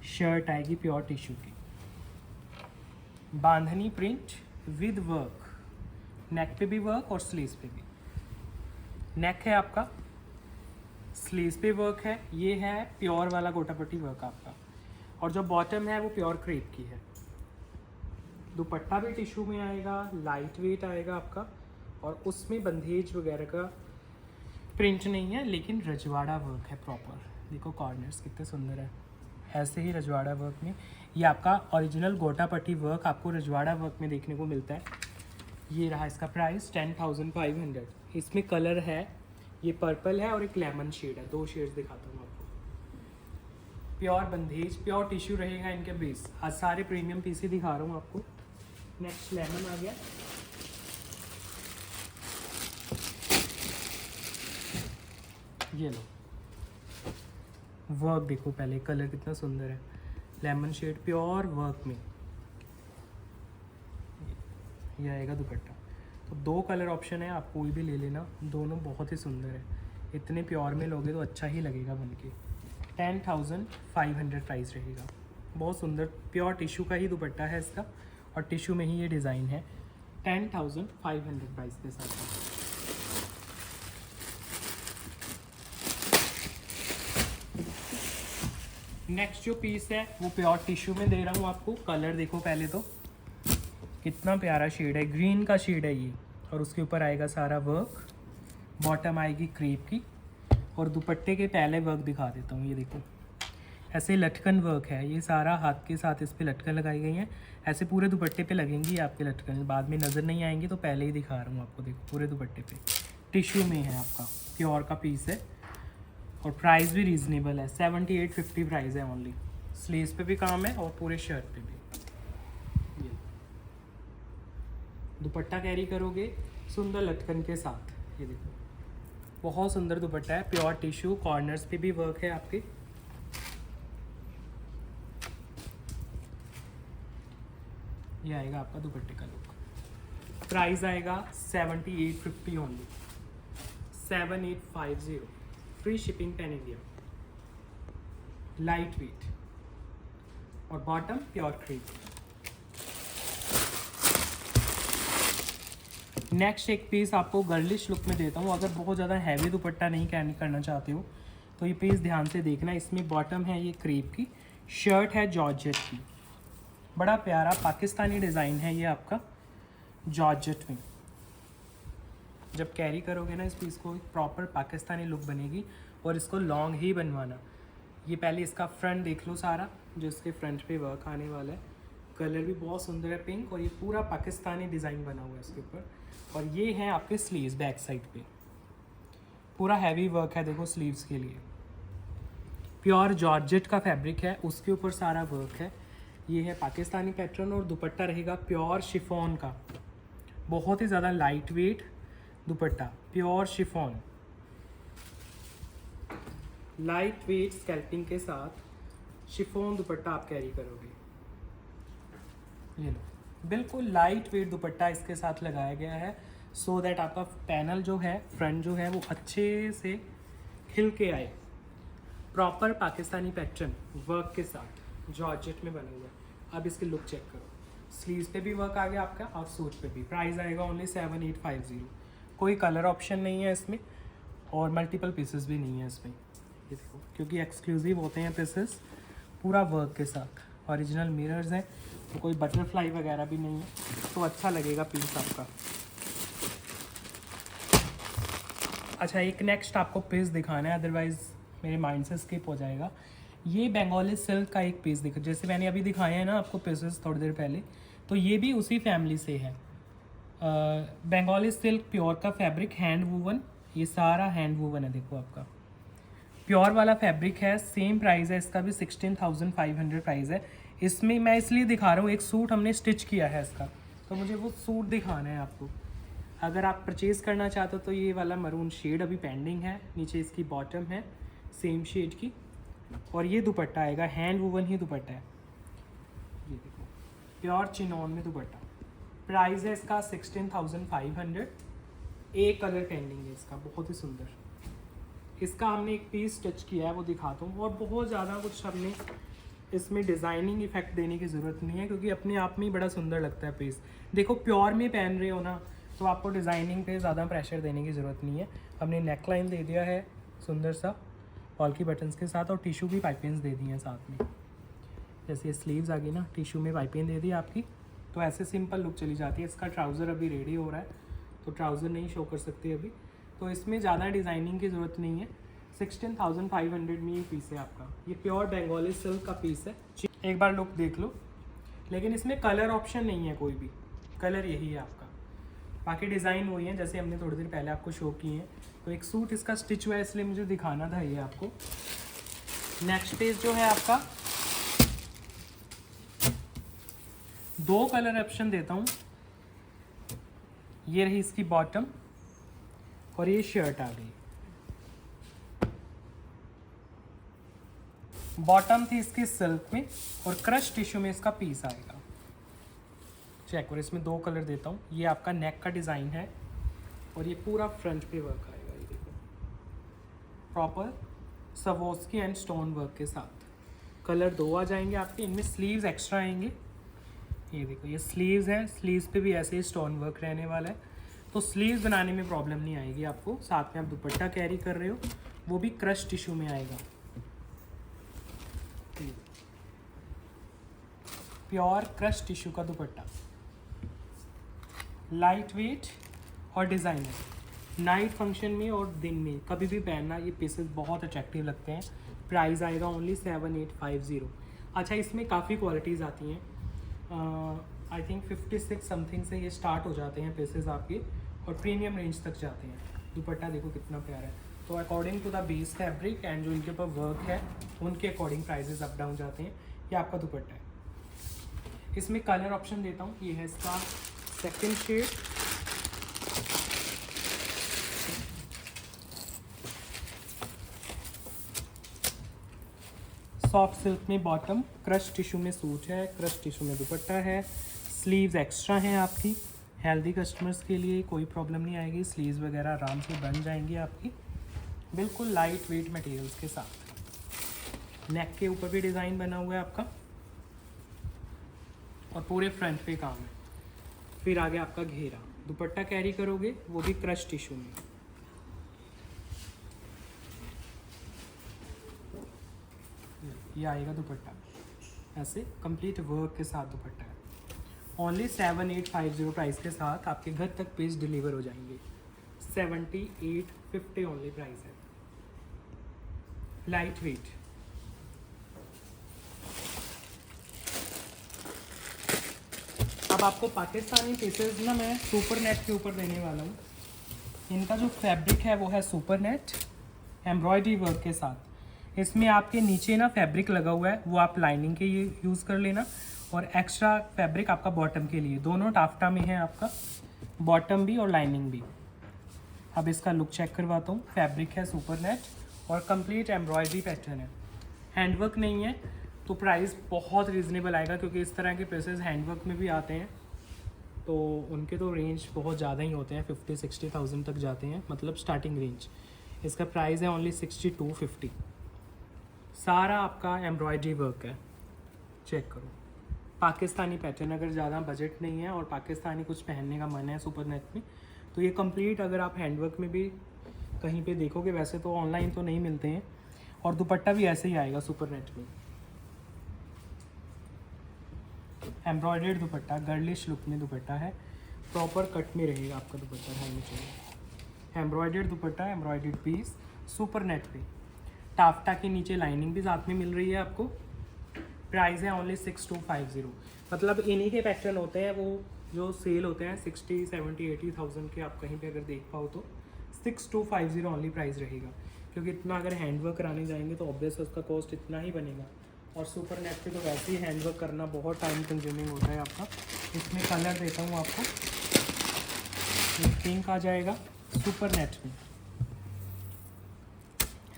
शर्ट आएगी प्योर टिश्यू की, बांधनी प्रिंट विद वर्क, नेक पे भी वर्क और स्लीव्स पे भी। नेक है आपका, स्लीव्स पे वर्क है। ये है प्योर वाला गोटापट्टी वर्क आपका। और जो बॉटम है वो प्योर क्रेप की है। दुपट्टा भी टिश्यू में आएगा, लाइट वेट आएगा आपका और उसमें बंदेज वगैरह का प्रिंट नहीं है, लेकिन रजवाड़ा वर्क है प्रॉपर। देखो कॉर्नर्स कितने सुंदर है, ऐसे ही रजवाड़ा वर्क में। ये आपका ओरिजिनल गोटापट्टी वर्क आपको रजवाड़ा वर्क में देखने को मिलता है। ये रहा इसका प्राइस 10,500। इसमें कलर है, ये पर्पल है और एक लेमन शेड है, 2 शेड्स दिखाता हूँ आपको। प्योर बंदेज, प्योर टिश्यू रहेगा इनके बेस। आज सारे प्रीमियम पीस ही दिखा रहा हूँ आपको। नेक्स्ट लेमन आ गया। ये लो, वर्क देखो पहले, कलर कितना सुंदर है, लेमन शेड प्योर वर्क में। ये आएगा दुपट्टा। तो 2 कलर ऑप्शन है, आप कोई भी ले लेना, दोनों बहुत ही सुंदर है। इतने प्योर में लोगे तो अच्छा ही लगेगा बनके। 10,500 प्राइस रहेगा। बहुत सुंदर प्योर टिश्यू का ही दुपट्टा है इसका, और टिश्यू में ही ये डिज़ाइन है। 10,500 प्राइस के साथ। नेक्स्ट जो पीस है वो प्योर टिश्यू में दे रहा हूँ आपको। कलर देखो पहले तो, कितना प्यारा शेड है, ग्रीन का शेड है ये, और उसके ऊपर आएगा सारा वर्क। बॉटम आएगी क्रीप की, और दुपट्टे के पहले वर्क दिखा देता हूँ। ये देखो ऐसे लटकन वर्क है, ये सारा हाथ के साथ इस पे लटकन लगाई गई हैं। ऐसे पूरे दुपट्टे पे लगेंगी आपके लटकन, बाद में नज़र नहीं आएंगी, तो पहले ही दिखा रहा हूँ आपको। देखो पूरे दुपट्टे पे टिश्यू में है आपका, प्योर का पीस है, और प्राइस भी रीज़नेबल है। 7850 प्राइस है ओनली। स्लीव्स पे भी काम है और पूरे शर्ट पे भी। ये दुपट्टा कैरी करोगे सुंदर लटकन के साथ। ये देखो बहुत सुंदर दुपट्टा है, प्योर टिश्यू, कॉर्नर्स पे भी वर्क है आपके। ये आएगा आपका दुपट्टे का लुक। प्राइस आएगा 7850 only, 7850। Free shipping pan India, light weight, और बॉटम प्योर क्रीप। नेक्स्ट एक पीस आपको गर्लिश लुक में देता हूँ। अगर बहुत ज़्यादा हैवी दुपट्टा नहीं कैरी करना चाहते हो तो ये पीस ध्यान से देखना। इसमें बॉटम है ये क्रीप की, शर्ट है जॉर्जेट की। बड़ा प्यारा पाकिस्तानी डिज़ाइन है ये आपका, जॉर्जेट में। जब कैरी करोगे ना इस पीस को, एक प्रॉपर पाकिस्तानी लुक बनेगी। और इसको लॉन्ग ही बनवाना। ये पहले इसका फ्रंट देख लो सारा, जो इसके फ्रंट पे वर्क आने वाला है। कलर भी बहुत सुंदर है पिंक, और ये पूरा पाकिस्तानी डिज़ाइन बना हुआ है इसके ऊपर। और ये हैं आपके स्लीव्स बैक साइड पे, पूरा हैवी वर्क है देखो स्लीव्स के लिए। प्योर जॉर्जेट का फैब्रिक है, उसके ऊपर सारा वर्क है। ये है पाकिस्तानी पैटर्न, और दुपट्टा रहेगा प्योर शिफॉन का। बहुत ही ज़्यादा light weight dupatta, pure chiffon, light weight scalloping के साथ शिफॉन दुपट्टा आप कैरी करोगे। ये लो, बिल्कुल लाइट वेट दुपट्टा इसके साथ लगाया गया है, सो दैट आपका पैनल जो है, फ्रंट जो है, वो अच्छे से खिल के आए। प्रॉपर पाकिस्तानी पैटर्न वर्क के साथ जॉर्जेट में बना हुआ है। अब इसकी लुक चेक करो, स्लीव्स पे भी वर्क आ गया आपका, और सूट पे भी। प्राइस आएगा ओनली 7850। कोई कलर ऑप्शन नहीं है इसमें, और मल्टीपल पीसेस भी नहीं है इसमें। ये देखो, क्योंकि एक्सक्लूसिव होते हैं पीसेस, पूरा वर्क के साथ। ओरिजिनल मिरर्स हैं, तो कोई बटरफ्लाई वगैरह भी नहीं है, तो अच्छा लगेगा पीस आपका। अच्छा, एक नेक्स्ट आपको पीस दिखाना है, अदरवाइज़ मेरे माइंड से स्किप हो जाएगा। ये बंगाली सिल्क का एक पीस दिखा, जैसे मैंने अभी दिखाया है ना आपको पीसेस थोड़ी देर पहले, तो ये भी उसी फैमिली से है। बंगाली सिल्क प्योर का फैब्रिक, हैंड वूवन, ये सारा हैंड वूवन है देखो आपका। प्योर वाला फैब्रिक है, सेम प्राइस है इसका भी, 16,500 प्राइस है। इसमें मैं इसलिए दिखा रहा हूँ, एक सूट हमने स्टिच किया है इसका, तो मुझे वो सूट दिखाना है आपको। अगर आप परचेज़ करना चाहते हो तो ये वाला मरून शेड अभी पेंडिंग है। नीचे इसकी बॉटम है सेम शेड की, और ये दुपट्टा आएगा, हैंड वूवन ही दुपट्टा है। ये देखो प्योर चिनॉन में दुपट्टा। प्राइस है इसका 16,500। एक कलर पेंडिंग है इसका, बहुत ही सुंदर। इसका हमने एक पीस स्टिच किया है, वो दिखाता हूँ। और बहुत ज़्यादा कुछ हमने इसमें डिज़ाइनिंग इफेक्ट देने की ज़रूरत नहीं है, क्योंकि अपने आप में ही बड़ा सुंदर लगता है पीस। देखो प्योर में पहन रहे हो ना, तो आपको डिज़ाइनिंग पे ज़्यादा प्रेशर देने की ज़रूरत नहीं है। हमने नेक लाइन दे दिया है सुंदर सा पॉल की बटन्स के साथ, और टिश्यू की पाइपिंग्स दे दी हैं साथ में। जैसे ये स्लीव्स आ गई ना, टिश्यू में पाइपिंग दे दी आपकी, तो ऐसे सिंपल लुक चली जाती है। इसका ट्राउज़र अभी रेडी हो रहा है, तो ट्राउज़र नहीं शो कर सकते अभी, तो इसमें ज़्यादा डिज़ाइनिंग की ज़रूरत नहीं है। 16,500 में ये पीस है आपका। ये प्योर बंगाली सिल्क का पीस है। एक बार लुक देख लो, लेकिन इसमें कलर ऑप्शन नहीं है कोई भी, कलर यही है आपका। बाकी डिज़ाइन वही है जैसे हमने थोड़ी देर पहले आपको शो किए हैं। तो एक सूट इसका स्टिच हुआ है इसलिए मुझे दिखाना था ये आपको। नेक्स्ट पेज जो है आपका 2 कलर ऑप्शन देता हूँ। ये रही इसकी बॉटम और ये शर्ट आ गई। बॉटम थी इसकी सिल्क में और क्रश टिश्यू में इसका पीस आएगा। चेक, और इसमें 2 कलर देता हूँ। ये आपका नेक का डिज़ाइन है और ये पूरा फ्रंट पे वर्क आएगा। ये देखो प्रॉपर सवोस्की एंड स्टोन वर्क के साथ। कलर 2 आ जाएंगे आपके। इनमें स्लीव्स एक्स्ट्रा आएंगे। ये देखो ये स्लीव्स हैं, स्लीव्स पे भी ऐसे ही स्टोन वर्क रहने वाला है, तो स्लीव्स बनाने में प्रॉब्लम नहीं आएगी आपको। साथ में आप दुपट्टा कैरी कर रहे हो वो भी क्रश टिश्यू में आएगा। प्योर क्रश टिश्यू का दुपट्टा, लाइट वेट और डिज़ाइनर। नाइट फंक्शन में और दिन में कभी भी पहनना ये पीसेस बहुत अट्रैक्टिव लगते हैं। प्राइस आएगा ओनली 7850। अच्छा, इसमें काफ़ी क्वालिटीज़ आती हैं। आई थिंक 56 समथिंग से ये स्टार्ट हो जाते हैं पीसेस आपके और प्रीमियम रेंज तक जाते हैं। दुपट्टा देखो कितना प्यारा है। तो according to the base fabric and जो इनके ऊपर वर्क है उनके अकॉर्डिंग प्राइजेस अप डाउन जाते हैं। ये आपका दुपट्टा है। इसमें कलर ऑप्शन देता हूँ। ये है इसका सेकंड शेड। सॉफ्ट सिल्क में बॉटम, क्रश टिश्यू में सूट है, क्रश टिश्यू में दुपट्टा है। स्लीव्स एक्स्ट्रा हैं आपकी। हेल्दी कस्टमर्स के लिए कोई प्रॉब्लम नहीं आएगी, स्लीव्स वगैरह आराम से बन जाएंगी आपकी, बिल्कुल लाइट वेट मटेरियल्स के साथ। नेक के ऊपर भी डिज़ाइन बना हुआ है आपका और पूरे फ्रंट पे काम है। फिर आगे आपका घेरा, दुपट्टा कैरी करोगे वो भी क्रश टिश्यू में। ये आएगा दुपट्टा ऐसे कंप्लीट वर्क के साथ दुपट्टा है। ओनली 7850 प्राइस के साथ आपके घर तक पीस डिलीवर हो जाएंगे। 7850 ओनली प्राइस है। Light weight. अब आपको पाकिस्तानी पीसेस ना मैं सुपर नेट के यूपर देने वाला हूँ। इनका जो फैब्रिक है वो है सुपर नेट एम्ब्रॉयडरी वर्क के साथ। इसमें आपके नीचे ना फैब्रिक लगा हुआ है वो आप लाइनिंग के लिए यूज़ कर लेना और एक्स्ट्रा फैब्रिक आपका बॉटम के लिए। दोनों टाफ्टा में है आपका, बॉटम भी और लाइनिंग भी। अब इसका लुक चेक करवाता हूँ। फैब्रिक है सुपर नेट और कंप्लीट एम्ब्रॉयडरी पैटर्न है, हैंडवर्क नहीं है, तो प्राइस बहुत रीज़नेबल आएगा क्योंकि इस तरह के पीसेस हैंडवर्क में भी आते हैं तो उनके तो रेंज बहुत ज़्यादा ही होते हैं, 50-60,000 तक जाते हैं, मतलब स्टार्टिंग रेंज। इसका प्राइस है ओनली 6250। सारा आपका एम्ब्रॉयडरी वर्क है। चेक करो, पाकिस्तानी पैटर्न। अगर ज़्यादा बजट नहीं है और पाकिस्तानी कुछ पहनने का मन है सुपर नेट में तो ये कंप्लीट अगर आप हैंडवर्क में भी कहीं पे देखोगे, वैसे तो ऑनलाइन तो नहीं मिलते हैं। और दुपट्टा भी ऐसे ही आएगा सुपर नेट में, एम्ब्रॉयडर्ड दुपट्टा, गर्लिश लुक में दुपट्टा है, प्रॉपर कट में रहेगा आपका दुपट्टा। ध्यान चाहिए embroidered dupatta, embroidered piece super net पे। टाफ्टा के नीचे लाइनिंग भी साथ में मिल रही है आपको। प्राइस है ओनली 6250। मतलब इन्हीं के पैटर्न होते हैं वो जो सेल होते हैं 60, 70, 80,000 के। आप कहीं पे अगर देख पाओ तो 6250 ओनली प्राइस रहेगा क्योंकि इतना अगर हैंडवर्क कराने जाएंगे तो ऑब्वियस उसका कॉस्ट इतना ही बनेगा। और सुपर नेट पे तो वैसे ही हैंडवर्क करना बहुत टाइम कंज्यूमिंग होता है आपका। इसमें कलर देता हूँ आपको, पिंक आ जाएगा सुपर नेट में।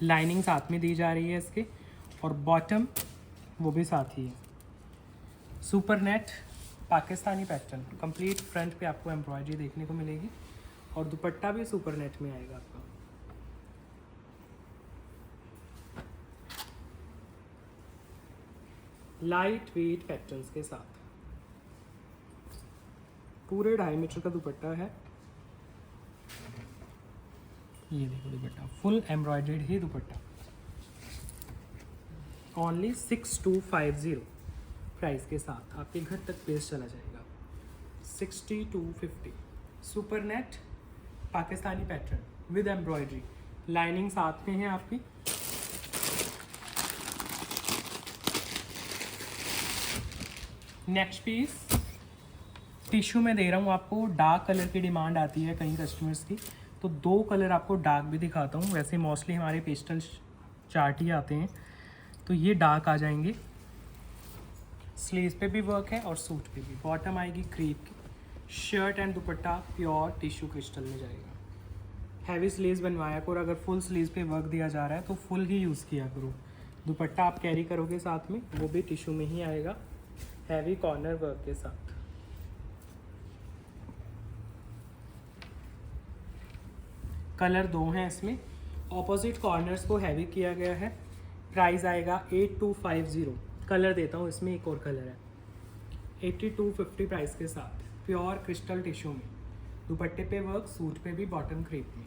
लाइनिंग साथ में दी जा रही है इसके और बॉटम वो भी साथ ही है। Super net Pakistani pattern, complete front पे आपको एम्ब्रॉयडरी देखने को मिलेगी और दुपट्टा भी सुपर नेट में आएगा आपका। लाइट वेट पैटर्न्स के साथ पूरे 2.5 मीटर का दुपट्टा है। ये देखो दुपट्टा फुल एम्ब्रॉयडर्ड ही दुपट्टा। ओनली 6250 प्राइस के साथ आपके घर तक पेज चला जाएगा। 6250 super net Pakistani pattern with embroidery, lining साथ में है आपकी। नेक्स्ट पीस टिश्यू में दे रहा हूँ आपको, डार्क कलर की डिमांड आती है कई कस्टमर्स की, तो 2 कलर आपको डार्क भी दिखाता हूँ। वैसे मोस्टली हमारे पेस्टल चार्ट ही आते हैं, तो ये डार्क आ जाएंगे। स्लीव्स पे भी वर्क है और सूट पे भी। बॉटम आएगी क्रीप की, shirt and dupatta pure tissue crystal में जाएगा। हैवी स्लीव्स बनवाया करो, अगर फुल स्लीव्स पे वर्क दिया जा रहा है तो फुल ही यूज़ किया करो। दुपट्टा आप कैरी करोगे साथ में, वो भी टिश्यू में ही आएगा, हैवी कॉर्नर वर्क के साथ। कलर 2 हैं इसमें, ऑपोजिट कॉर्नर्स को हैवी किया गया है। प्राइस आएगा 8250। कलर देता हूँ, इसमें एक और कलर है 8250 प्राइस के साथ, प्योर क्रिस्टल टिश्यू में। दुपट्टे पे वर्क, सूट पे भी, बॉटम क्रेप में।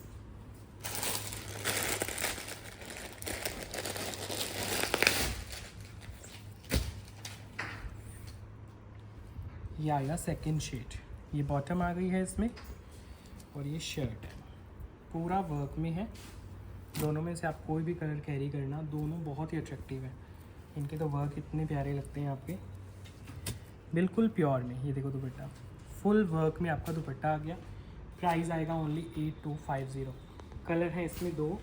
ये आएगा सेकंड शेड, ये बॉटम आ गई है इसमें, और ये शर्ट है, पूरा वर्क में है। दोनों में से आप कोई भी कलर कैरी करना, दोनों बहुत ही अट्रैक्टिव है। इनके तो वर्क इतने प्यारे लगते हैं आपके, बिल्कुल प्योर में। ये देखो दुपट्टा, फुल वर्क में आपका दुपट्टा आ गया। प्राइस आएगा ओनली 8250। कलर है इसमें 2।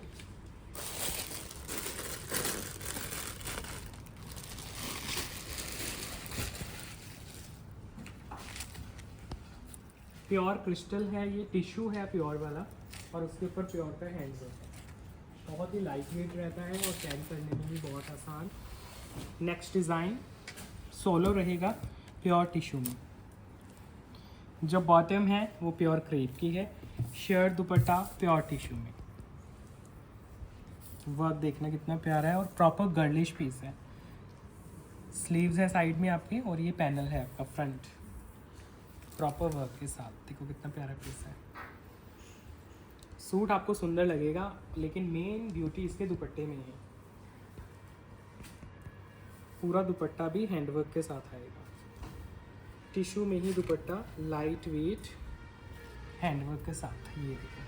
प्योर क्रिस्टल है, ये टिश्यू है प्योर वाला, और उसके ऊपर प्योर का हैंड वर्क है। बहुत ही लाइट वेट रहता है और कैरी करने में भी बहुत आसान। नेक्स्ट डिज़ाइन सोलो रहेगा, प्योर टिश्यू में। जो बॉटम है वो प्योर क्रेप की है, शर्ट दुपट्टा प्योर टिश्यू में। वर्क देखना कितना प्यारा है और प्रॉपर गर्लिश पीस है। स्लीव्स है साइड में आपके, और ये पैनल है आपका फ्रंट, प्रॉपर वर्क के साथ। देखो कितना प्यारा पीस है। सूट आपको सुंदर लगेगा, लेकिन मेन ब्यूटी इसके दुपट्टे में है। पूरा दुपट्टा भी हैंडवर्क के साथ आएगा, टिश्यू में ही दुपट्टा, लाइट वेट हैंडवर्क के साथ। ये देखो,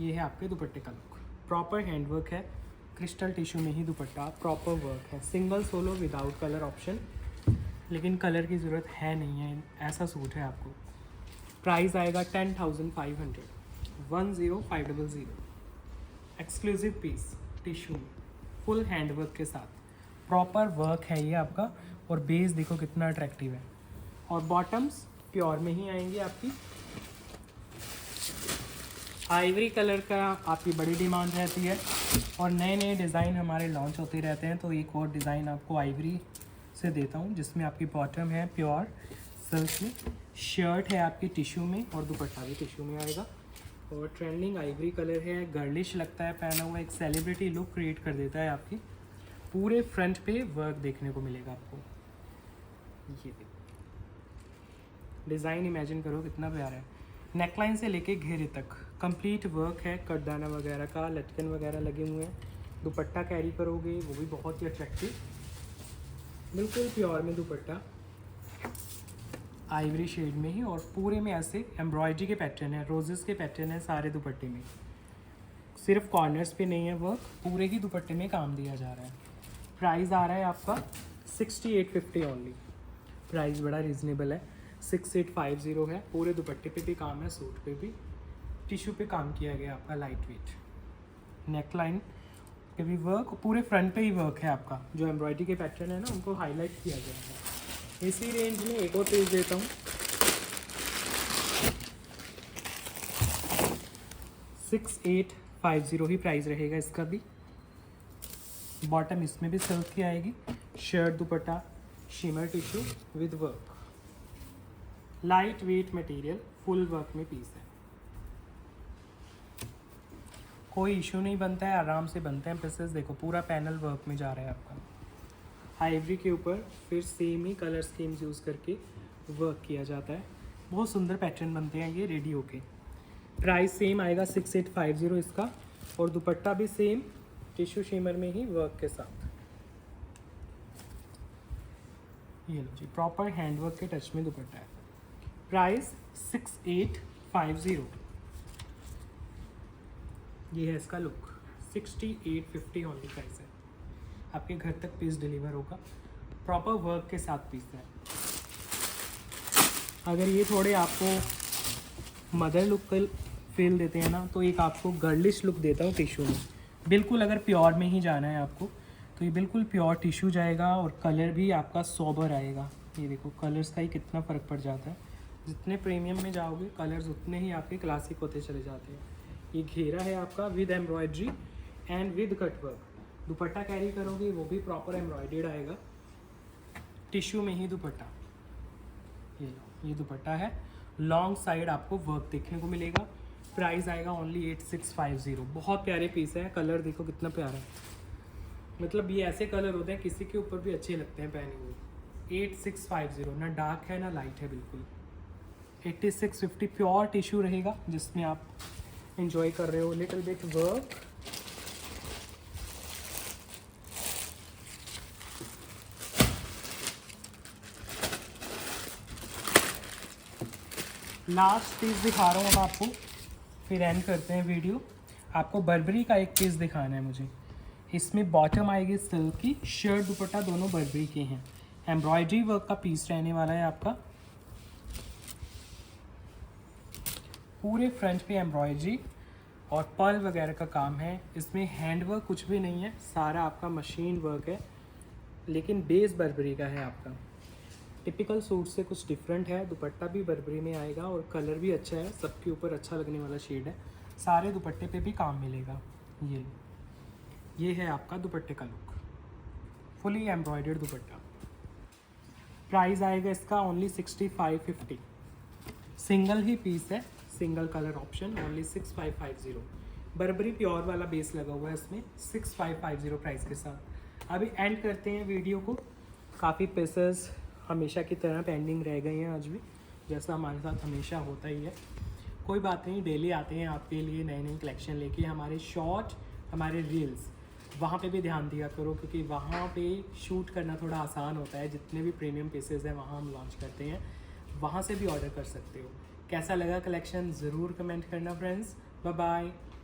ये है आपके दुपट्टे का लुक, प्रॉपर हैंडवर्क है, क्रिस्टल टिश्यू में ही दुपट्टा, प्रॉपर वर्क है। Single solo without colour option, लेकिन कलर की ज़रूरत है नहीं है, ऐसा सूट है आपको। प्राइस आएगा 10,500, 10500। एक्सक्लूसिव पीस टिश्यू में, फुल हैंडवर्क के साथ, प्रॉपर वर्क है ये आपका, और बेस देखो कितना अट्रैक्टिव है। और बॉटम्स प्योर में ही आएंगी आपकी। आइवरी कलर का आपकी बड़ी डिमांड रहती है, और नए नए डिज़ाइन हमारे लॉन्च होते रहते हैं, तो एक और डिज़ाइन आपको आइवरी से देता हूँ, जिसमें आपकी बॉटम है प्योर सिल्क में, शर्ट है आपकी टिश्यू में, और दुपट्टा भी टिश्यू में आएगा। और ट्रेंडिंग आइवरी कलर है, गर्लिश लगता है पहना हुआ, एक सेलिब्रिटी लुक क्रिएट कर देता है आपकी। पूरे फ्रंट पे वर्क देखने को मिलेगा आपको। ये डिज़ाइन इमेजिन करो कितना प्यारा है। नेकलाइन से लेके घेरे तक कंप्लीट वर्क है, कटदाना वगैरह का, लटकन वगैरह लगे हुए हैं। दुपट्टा कैरी करोगे वो भी बहुत ही अट्रैक्टिव, बिल्कुल प्योर में दुपट्टा, आइवरी शेड में ही, और पूरे में ऐसे एम्ब्रॉयडरी के पैटर्न है, रोजेस के पैटर्न है सारे दुपट्टे में। सिर्फ कॉर्नर्स पे नहीं है वर्क, पूरे ही दुपट्टे में काम दिया जा रहा है। प्राइस आ रहा है आपका 6850 ओनली। प्राइस बड़ा रीज़नेबल है, 6850 है। पूरे दुपट्टे पे भी काम है, सूट पे भी, टिश्यू पे काम किया गया आपका, लाइट वेट। नेकलाइन पे भी वर्क, पूरे फ्रंट पे ही वर्क है आपका। जो एम्ब्रॉयडरी के पैटर्न है ना, उनको हाईलाइट किया गया है। इसी रेंज में एक और पीस देता हूँ, 6850 ही प्राइस रहेगा इसका भी। बॉटम इसमें भी सिल्क की आएगी, shirt dupatta shimmer tissue with work, light weight material, full work में पीस है। कोई इशू नहीं बनता है, आराम से बनते हैं पीसेस। देखो पूरा पैनल वर्क में जा रहा है आपका। आइवरी के ऊपर फिर सेम ही कलर स्कीम्स यूज़ करके वर्क किया जाता है। बहुत सुंदर पैटर्न बनते हैं ये रेडी होके। प्राइस सेम आएगा 6850 इसका, और दुपट्टा भी सेम टिश्यू शिमर में ही वर्क के साथ। ये लो जी, प्रॉपर हैंडवर्क के टच में दुपट्टा है। प्राइस 6850। ये है इसका लुक, 6850 ओनली प्राइस है। आपके घर तक पीस डिलीवर होगा, प्रॉपर वर्क के साथ पीस है। अगर ये थोड़े आपको मदर लुक का फील देते हैं ना, तो एक आपको गर्लिश लुक देता हूँ टिश्यू में। बिल्कुल अगर प्योर में ही जाना है आपको तो ये बिल्कुल प्योर टिश्यू जाएगा और कलर भी आपका सोबर आएगा। ये देखो कलर्स का ही कितना फ़र्क पड़ जाता है। जितने प्रीमियम में जाओगे कलर्स उतने ही आपके क्लासिक होते चले जाते हैं। ये घेरा है आपका with embroidery and with cut work. Dupatta carry करोगे वो भी प्रॉपर एम्ब्रॉयडर्ड आएगा, टिश्यू में ही दुपट्टा। ये लो, ये दुपट्टा है, लॉन्ग साइड आपको वर्क देखने को मिलेगा। प्राइस आएगा ओनली 8650। बहुत प्यारे पीस है, कलर देखो कितना प्यारा है। मतलब ये ऐसे कलर होते हैं किसी के ऊपर भी अच्छे लगते हैं पहने हुए। 8650, ना डार्क है ना लाइट है, बिल्कुल 8650 प्योर टिश्यू रहेगा जिसमें आप एंजॉय कर रहे हो little bit work. Last piece दिखा रहा हूँ अब आपको, फिर एंड करते हैं वीडियो। आपको बर्बरी का एक पीस दिखाना है मुझे। इसमें बॉटम आएगी सिल्क की, शर्ट दुपट्टा दोनों बर्बरी के हैं। एम्ब्रॉयडरी वर्क का पीस रहने वाला है आपका, पूरे फ्रंट पे एम्ब्रॉयडरी और पर्ल वगैरह का काम है। इसमें हैंड वर्क कुछ भी नहीं है, सारा आपका मशीन वर्क है, लेकिन बेस बर्बरी का है आपका। टिपिकल सूट से कुछ डिफरेंट है। दुपट्टा भी बर्बरी में आएगा और कलर भी अच्छा है, सबके ऊपर अच्छा लगने वाला शेड है। सारे दुपट्टे पे भी काम मिलेगा। ये है आपका दुपट्टे का लुक, फुली एम्ब्रॉयडर्ड दुपट्टा। प्राइस आएगा इसका ओनली 6550। सिंगल ही पीस है, single colour option, only 6550। Barbari pure वाला बेस लगा हुआ है इसमें, 6550 प्राइस के साथ। अभी एंड करते हैं वीडियो को। काफ़ी पीसेस हमेशा की तरह पेंडिंग रह गए हैं आज भी, जैसा हमारे साथ हमेशा होता ही है। कोई बात नहीं, डेली आते हैं आपके लिए नई नई कलेक्शन लेके। हमारे शॉर्ट, हमारे रील्स, वहाँ पे भी ध्यान दिया करो, क्योंकि वहाँ पे शूट करना थोड़ा आसान होता है। जितने भी प्रीमियम पीसेस हैं वहाँ हम लॉन्च करते हैं, वहाँ से भी ऑर्डर कर सकते हो। कैसा लगा कलेक्शन ज़रूर कमेंट करना फ्रेंड्स। Bye bye.